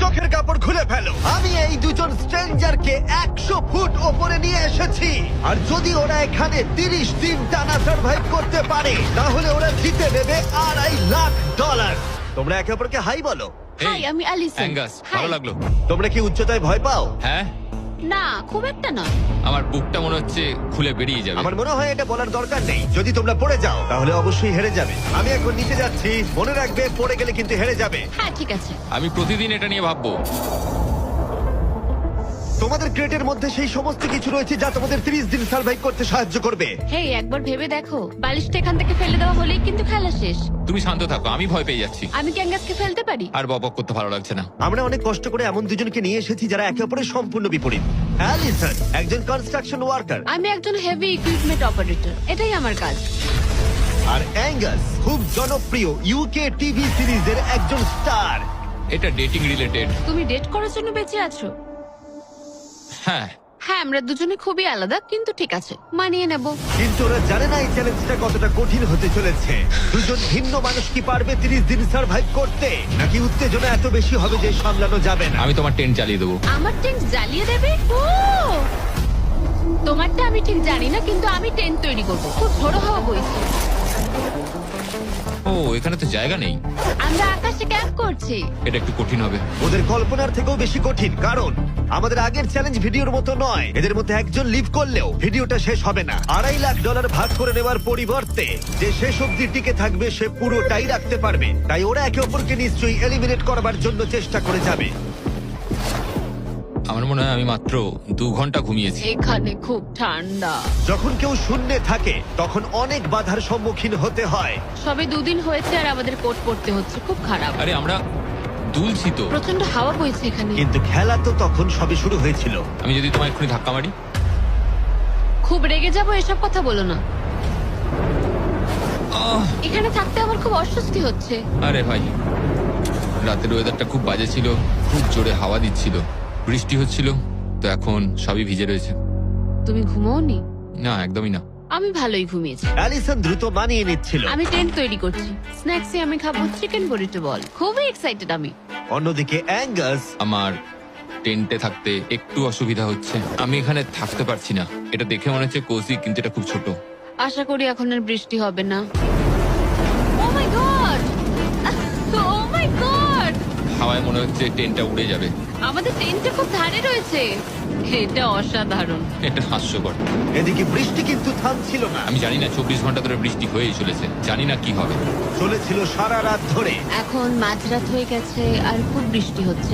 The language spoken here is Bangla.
চোখের কাপড় খুলে ফেলো। আমি এই দুজন স্ট্রেঞ্জারকে 100 ফুট ওপরে নিয়ে এসেছি, আর যদি ওরা এখানে 30 দিন টানা সার্ভাইভ করতে পারে তাহলে ওরা জিতে নেবে $2.5 লাখ। তোমরা একে অপরকে হাই বলো। হাই, আমি অ্যালিসন। Angus, high. ভালো লাগলো। তোমরা কি উচ্চতায় ভয় পাও? হ্যাঁ, না, খুব একটা না। আমার বুকটা মনে হচ্ছে খুলে বেরিয়ে যাবে। আমার মনে হয় এটা বলার দরকার নেই। যদি তোমরা পড়ে যাও তাহলে অবশ্যই হেরে যাবে। আমি এখন নিচে যাচ্ছি, মনে রাখবে পড়ে গেলে কিন্তু হেরে যাবে। হ্যাঁ, ঠিক আছে। আমি প্রতিদিন এটা নিয়ে ভাববো। তোমাদের ক্রেটের মধ্যে সেই সমস্ত কিছু রয়েছে যা তোমাদের 30 দিন সার্ভাইভ করতে সাহায্য করবে। হেই, একবার ভেবে দেখো, বালিশটা এখান থেকে ফেলে দেওয়া হলেই কিন্তু খেলা শেষ। তুমি শান্ত থাকো, আমি ভয় পেয়ে যাচ্ছি। আমি কি অ্যাঙ্গাসকে ফেলতে পারি? আর বক করতে ভালো লাগছে না। আমরা অনেক কষ্ট করে এমন দুজনকে নিয়ে এসেছি যারা একে অপরের সম্পূর্ণ বিপরীত। অ্যালিসন একজন কনস্ট্রাকশন ওয়ার্কার, আমি একজন হেভি ইকুইপমেন্ট অপারেটর, এটাই আমার কাজ। আর অ্যাঙ্গাস খুব জনপ্রিয় ইউকে টিভি সিরিজের একজন স্টার। এটা ডেটিং রিলেটেড। তুমি ডেট করার জন্য বেঁচে আছো? হ্যাঁ, হ্যাঁ, আমরা দুজনে খুবই আলাদা, কিন্তু ঠিক আছে, মানিয়ে নেব। কিন্তু ওরা জানে না এই চ্যালেঞ্জটা কতটা কঠিন হতে চলেছে। দুজন ভিন্ন মানুষ কি পারবে 30 দিন সার্ভাইভ করতে, নাকি উত্তেজনা এত বেশি হবে যে সামলানো যাবে না? আমি তোমার টেন্ট চালিয়ে দেবো। আমার টেন্ট জ্বালিয়ে দেবে? ও, তোমারটা আমি ঠিক জানি না, কিন্তু আমি টেন্ট তৈরি করবো। খুব ঝোড়ো হাওয়া বইছে। ও, এখানে তো জায়গা নেই। আমরা আকাশে ক্যাম্প করছি। এটা একটু কঠিন হবে। ওদের কল্পনার থেকেও বেশি কঠিন, কারণ আমাদের আগের চ্যালেঞ্জ ভিডিওর মতো নয়। এদের মধ্যে একজন লিভ করলেও ভিডিওটা শেষ হবে না। $2.5 লাখ ভাগ করে নেওয়ার পরিবর্তে যে শেষ অব্দি টিকে থাকবে সে পুরোটাই রাখতে পারবে। তাই ওরা একে অপরকে নিশ্চয়ই এলিমিনেট করবার জন্য চেষ্টা করে যাবে। আমার মনে হয় আমি মাত্র 2 ঘন্টা ঘুমিয়েছি। এখানে খুব ঠান্ডা। যখন কেউ শূন্যে থাকে তখন অনেক বাধার সম্মুখীন হতে হয়। সবে 2 দিন হয়েছে আর আমাদের কোট পড়তে হচ্ছে, খুব খারাপ। আরে আমরা দুলছি তো। প্রচন্ড হাওয়া বইছে এখানে। কিন্তু খেলা তো তখন সবে শুরু হয়েছিল। আমি যদি তোমায় এক্ষুনি ধাক্কা মারি? খুব রেগে যাবো, এসব কথা বলো না। আহ! এখানে থাকতে আমার খুব অস্বস্তি হচ্ছে। আরে ভাই, রাতের ওয়েদারটা খুব বাজে ছিল, খুব জোরে হাওয়া দিচ্ছিল, বৃষ্টি হচ্ছিল, তো এখন সবই ভিজে রয়েছে। তুমি ঘুমোওনি? না, একদমই না। আমি ভালোই ঘুমিয়েছি। অ্যালিসন দ্রুত মানিয়ে নিচ্ছিল। আমি টেন্ট তৈরি করছি। স্ন্যাক্সে আমি খাবো চিকেন বরিটো বল। খুবই এক্সাইটেড আমি। অন্যদিকে অ্যাঙ্গাস আমার টেন্টে থাকতে একটু অসুবিধা হচ্ছে। আমি এখানে থাকতে পারছি না। এটা দেখে মনে হচ্ছে কোজি, কিন্তু এটা খুব ছোট। আশা করি এখন আর বৃষ্টি হবে না। ও মাই গড! ও মাই গড! হাওয়ায় মনে হচ্ছে টেন্টটা উড়ে যাবে। আমাদের টেন্টটা খুব ধারে রয়েছে। এটা অসাধারণ। এটা হাস্যকর। এদিকে বৃষ্টি কিন্তু থামছিল না। আমি জানি না, 24 ঘন্টা ধরে বৃষ্টি হয়েই চলেছে। জানি না কি হবে। চলেছিল সারা রাত ধরে। এখন মাঝরাত হয়ে গেছে আর খুব বৃষ্টি হচ্ছে।